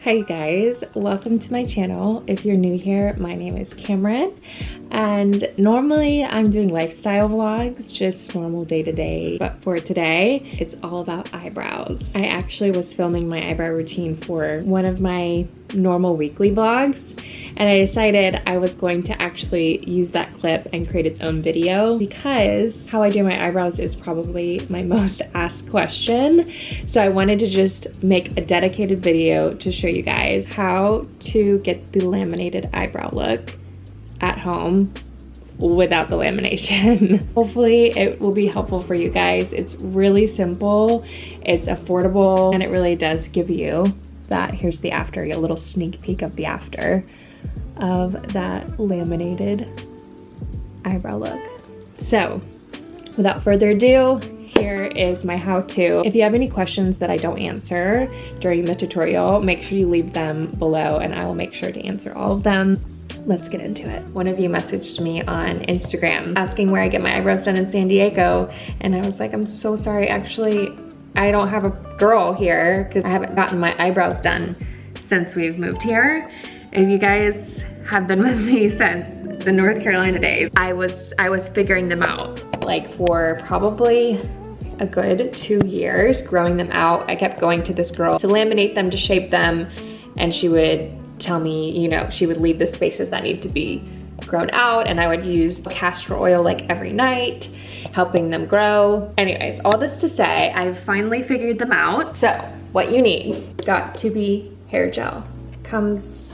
Hi guys, welcome to my channel. If you're new here, my name is Cameron, and normally I'm doing lifestyle vlogs, just normal day-to-day, but for today, it's all about eyebrows. I actually was filming my eyebrow routine for one of my normal weekly vlogs, and I decided I was going to actually use that clip and create its own video because how I do my eyebrows is probably my most asked question. So I wanted to just make a dedicated video to show you guys how to get the laminated eyebrow look at home without the lamination. Hopefully it will be helpful for you guys. It's really simple, it's affordable, and it really does give you that, here's the after, a little sneak peek of the after of that laminated eyebrow look. So without further ado, here is my how-to. If you have any questions that I don't answer during the tutorial, make sure you leave them below and I will make sure to answer all of them. Let's get into it. One of you messaged me on Instagram asking where I get my eyebrows done in San Diego, and I was like, I'm so sorry, actually I don't have a girl here because I haven't gotten my eyebrows done since we've moved here. If you guys have been with me since the North Carolina days, I was figuring them out like for probably a good 2 years, growing them out. I kept going to this girl to laminate them, to shape them, and she would tell me, you know, she would leave the spaces that need to be grown out, and I would use castor oil like every night, helping them grow. Anyways, all this to say, I've finally figured them out. So what you need, got to be hair gel. It comes,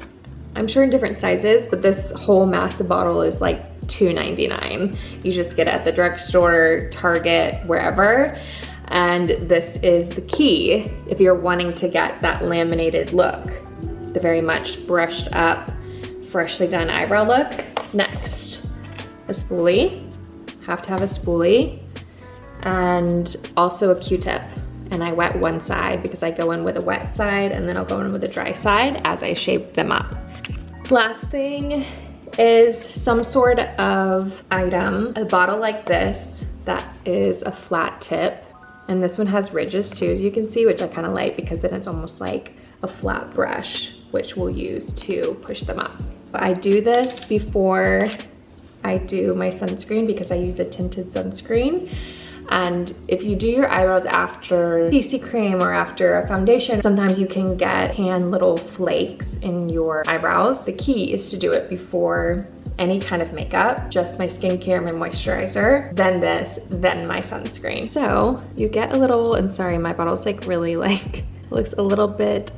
I'm sure in different sizes, but this whole massive bottle is like $2.99. You just get it at the drugstore, Target, wherever. And this is the key if you're wanting to get that laminated look, the very much brushed up, freshly done eyebrow look. Next, a spoolie. Have to have a spoolie, and also a Q-tip. And I wet one side because I go in with a wet side and then I'll go in with a dry side as I shape them up. Last thing is some sort of item, a bottle like this that is a flat tip. And this one has ridges too, as you can see, which I kind of like because then it's almost like a flat brush, which we'll use to push them up. But I do this before I do my sunscreen because I use a tinted sunscreen. And if you do your eyebrows after CC cream or after a foundation, sometimes you can get tan little flakes in your eyebrows. The key is to do it before any kind of makeup, just my skincare, my moisturizer, then this, then my sunscreen. So you get a little, and sorry, my bottle's like really like, looks a little bit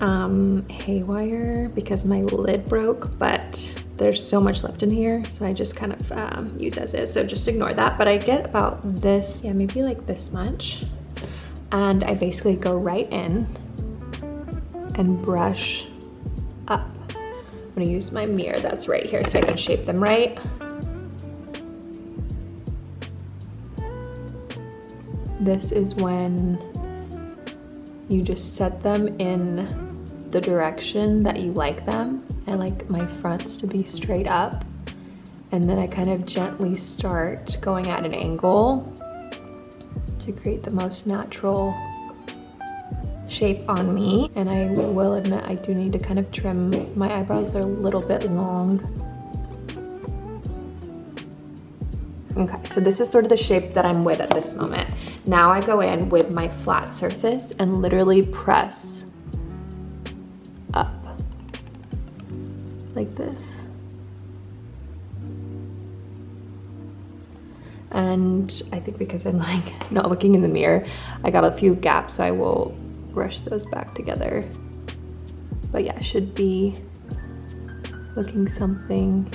haywire because my lid broke, but there's so much left in here, so I just kind of use as is, so just ignore that. But I get about this, yeah, maybe like this much, and I basically go right in and brush up. I'm gonna use my mirror that's right here so I can shape them right. This is when you just set them in the direction that you like them. I like my fronts to be straight up, and then I kind of gently start going at an angle to create the most natural shape on me. And I will admit I do need to kind of trim my eyebrows, they're a little bit long. Okay, so this is sort of the shape that I'm with at this moment. Now I go in with my flat surface and literally press up like this. And I think because I'm like not looking in the mirror, I got a few gaps, so I will brush those back together. But yeah, it should be looking something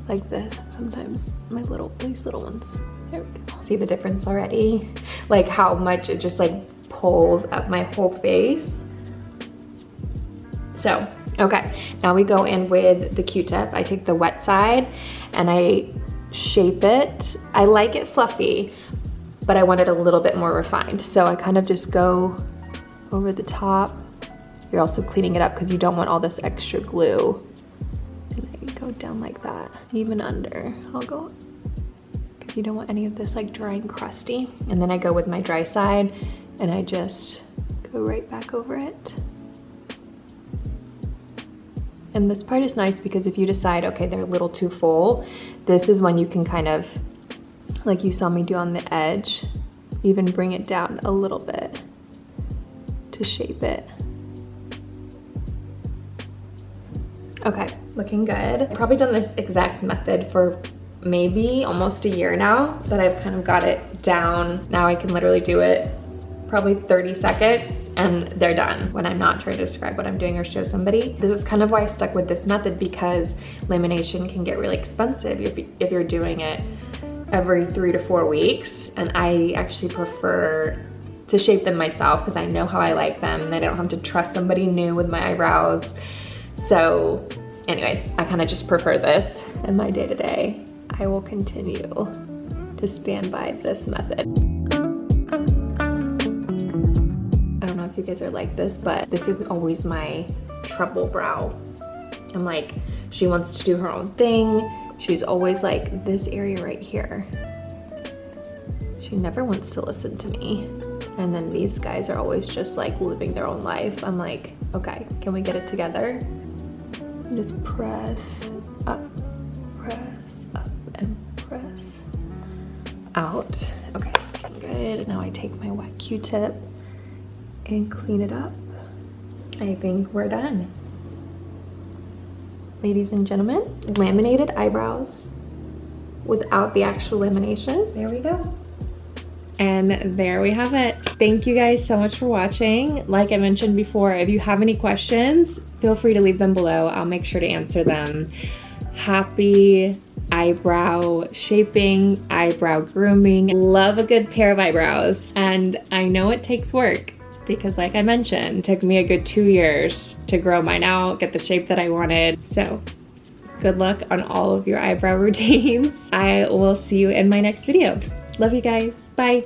like this. Sometimes these little ones, there we go. See the difference already? Like how much it just like pulls up my whole face. So, okay, now we go in with the Q-tip. I take the wet side and I shape it. I like it fluffy, but I want it a little bit more refined. So I kind of just go over the top. You're also cleaning it up because you don't want all this extra glue. And I go down like that, even under. I'll go, because you don't want any of this like dry and crusty. And then I go with my dry side and I just go right back over it. And this part is nice because if you decide, okay, they're a little too full, this is when you can kind of, like you saw me do on the edge, even bring it down a little bit to shape it. Okay, looking good. I've probably done this exact method for maybe almost a year now that I've kind of got it down. Now I can literally do it probably 30 seconds and they're done when I'm not trying to describe what I'm doing or show somebody. This is kind of why I stuck with this method, because lamination can get really expensive if you're doing it every 3 to 4 weeks. And I actually prefer to shape them myself because I know how I like them and I don't have to trust somebody new with my eyebrows. So anyways, I kind of just prefer this in my day-to-day. I will continue to stand by this method. I don't know if you guys are like this, but this is always my trouble brow. I'm like, she wants to do her own thing. She's always like, this area right here. She never wants to listen to me. And then these guys are always just like living their own life. I'm like, okay, can we get it together? And just press up, and press out. Okay, good. Now I take my wet Q-tip and clean it up. I think we're done. Ladies and gentlemen, laminated eyebrows without the actual lamination. There we go. And there we have it. Thank you guys so much for watching. Like I mentioned before, if you have any questions, feel free to leave them below. I'll make sure to answer them. Happy eyebrow shaping, eyebrow grooming. Love a good pair of eyebrows. And I know it takes work because like I mentioned, it took me a good 2 years to grow mine out, get the shape that I wanted. So good luck on all of your eyebrow routines. I will see you in my next video. Love you guys. Bye.